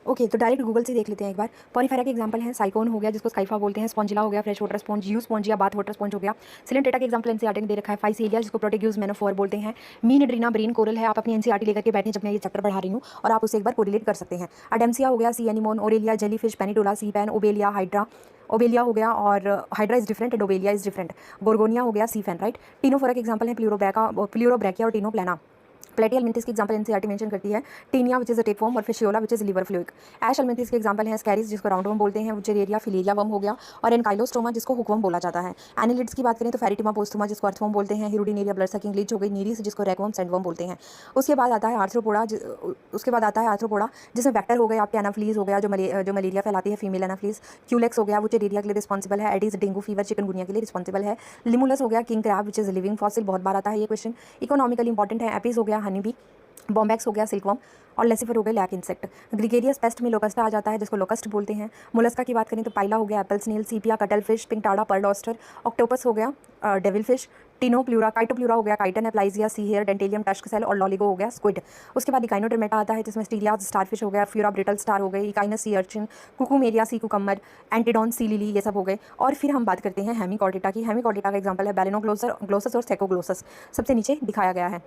Okay, तो direct Google से देख लेते हैं एक बार। पॉरीफेरा के एग्जांपल हैं, साइक्लोन हो गया जिसको स्काइफा बोलते हैं, स्पॉन्जिला हो गया, fresh water sponge, you sponge या बाथ वाटर स्पॉन्ज हो गया। सिलेंटेटा के एग्जांपल एनसीईआरटी ने दे रखा है, फाइसीलिया जिसको प्रोटेग्यूज मैनोफोर बोलते हैं, मीन ड्रीना ब्रीन कोरल है। आप अपनी एनसीईआरटी लेकर के बैठे जब मैं ये चैप्टर पढ़ा रही हूँ और आप उसे एक बार कोरिलेट कर सकते हैं। अडेम्सिया हो गया, sea anemone, Aurelia jellyfish, Pennatula sea pen, Obelia Hydra, Obelia हो गया और Hydra is different and Obelia is different. Gorgonia हो गया, सी फैन, राइट। टीनोफोरा के एग्जांपल है प्लूरोब्रैकिया और टीनोप्लाना। प्लेटी एलमिंथिस की एग्जांपल एनसीईआरटी मेंशन करती है, Taenia which is a tapeworm और Fasciola which is liver fluke. Aschelminthes के एग्जांपल है स्कैरिस जिसको राउंडवर्म बोलते हैं, वुचेरेरिया फिलेरिया वर्म हो गया, और एनकाइलोस्टोमा जिसको हुकवर्म बोला जाता है। एनिलिड्स की बात करें तो फेरिटिमा पोस्टुमा जिसको अर्थवर्म बोलते हैं, हिरुडिनेरिया ब्लड सकिंग लीच हो गई, नीरिस जिसको रैगवर्म सैंडवर्म बोलते हैं। उसके बाद आता है आर्थ्रोपोडा जिसमें वेक्टर हो गए, आपके एनाफ्लीज हो गया जो मलेरिया फैलाती है, फीमेल एनाफ्लीज। क्यूलेक्स हो गया वुचेरेरिया के लिए रिस्पॉन्सिबल है, एडिस डेंगू फीवर चिकनगुनिया के लिए रिस्पॉन्सिबल है। लिमुलस हो गया king crab which is living fossil, बहुत बार आता है ये क्वेश्चन, इकोनॉमिकली इंपॉर्टेंट है। एपिस हो गया हनी बी, बॉम्बैक्स हो गया सिल्कवर्म, और लेसिफर हो गए लैक इंसेक्ट। ग्रिगेरियस पेस्ट में लोकस्टा आ जाता है जिसको लोकस्ट बोलते हैं। मोलस्का की बात करें तो पाइला हो गया Apple snail, sepia cuttlefish, pinctada pearl oyster. Octopus हो गया डेविल फिश। टिनोप्ल्यूरा काइटोप्ल्यूरा हो गया chiton aplysia sea hare, dentalium tusk shell, और लॉलिगो हो गया स्क्विड। उसके बाद इकाइनोडर्मेटा आता है जिसमें स्टीरिया स्टारफिश हो गया, फ्यूरा ब्रिटल स्टार हो गई, इकाइनस सी अर्चिन, कुकुमेरिया सी कुकम्मर, एंटीडॉन सी लिली, ये सब हो गए। और फिर हम बात करते हैं हेमिकॉर्डिटा की। हेमिकॉर्डिटा का एग्जांपल है बैलेनोग्लोसस और सेकोग्लोसस, सबसे नीचे दिखाया गया है।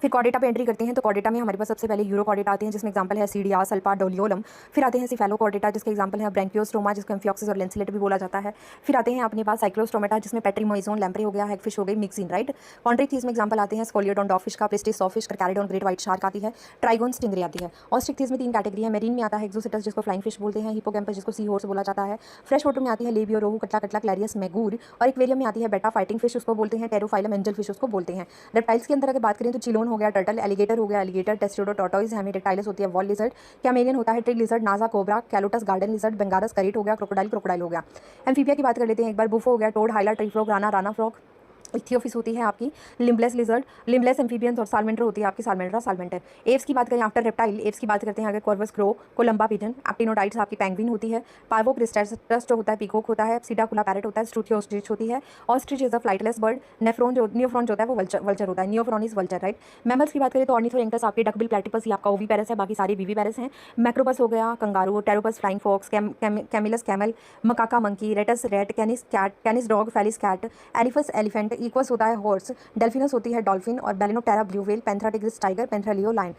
फिर कॉर्डेटा पे एंट्री करते हैं तो कॉर्डेटा में हमारे पास सबसे पहले यूरोकॉर्डेटा आते हैं जिसमें एग्जांपल है सीडिया सल्पा डोलियोलम। फिर आते हैं सिफेलोकॉर्डेटा जिसके एग्जांपल है ब्रैंकियोस्टोमा जिसको एम्फियोक्सिस और लेंसिलेट भी बोला जाता है। फिर आते हैं अपने पास साइक्लोस्टोमेटा जिसमें पेट्रीमोइजोन लैम्प्रे हो गया, हैगफिश हो गई, मिक्सिन, राइट। कॉन्ट्रिक्थीज में एग्जांपल आते हैं स्कोलियोडोन डॉफिश का, pristis sawfish, carcharodon great white shark आती है, ट्राइगोन स्टिंगरे आती है। ऑस्ट्रिक्थीज में 3 कैटेगरी है, मेरीन में आता है एक्सोसिटस जिसको फ्लाइंग फिश बोलते हैं, हिपोकैम्पस जिसको सी हॉर्स बोला जाता है, फ्रेश वाटर में आती है लेबियो रोहू कटला कटला क्लैरियस मैगूर, और एक्वेरियम में आती है बेटा फाइटिंग फिश उसको बोलते हैं, टेरोफाइलम एंजल फिश उसको बोलते हैं। रेप्टाइल्स के अंदर अगर बात करें तो चिलोन हो गया टर्टल, एलिगेटर हो गया एलिगेटर, टेस्टोडो टॉर्टोइस, हेमीरेप्टाइलस होती है वॉल लिजर्ड, कैमेलियन होता है ट्रिग लिजर्ड, नाजा कोबरा, कैलोटस गार्डन लिजर्ड, बेंगारस करीट हो गया, क्रोकोडाइल हो गया। एम्फीबिया की बात कर लेते हैं एक बार। बुफो हो गया toad, हाइला tree frog, Rana frog. इथियोफिस होती है आपकी लिम्बलेस लिजर्ड, लिम्बलेस एम्फीबियंस, और सालमेंडर होती है आपकी सालमेंड्रा सालमेंटर। एव्स की बात करें आफ्टर रेप्टाइल, एव्स की बात करते हैं अगर कॉर्वस क्रो, कोलंबा पिजन। एक्टिनोडाइट्स आपकी पेंगुइन होती है। पार्वो क्रिस्टस जो होता है पीकॉक होता है, सीडाकुला पैरेट होता है, स्ट्रूथियोस्ट्रिच होती है। Ostrich is a flightless bird. Neophron जो होता है वो वल्चर होता है, neophron is vulture, right. Mammals की बात करें तो ऑर्निथोरेंकस आपकी डकबिल प्लेटिपस ये आपका ओवी पैरस है, बाकी सारे बीवी पैरस हैं। मैक्रोपस हो गया kangaroo, pteropus flying fox, camelus camel, macaca monkey, rattus rat, canis cat, canis dog, felis cat, elephas elephant, equus होता है हॉर्स, डेल्फिनस होती है डॉल्फिन, और balaenoptera blue whale, panthera tigris tiger, panthera leo lion.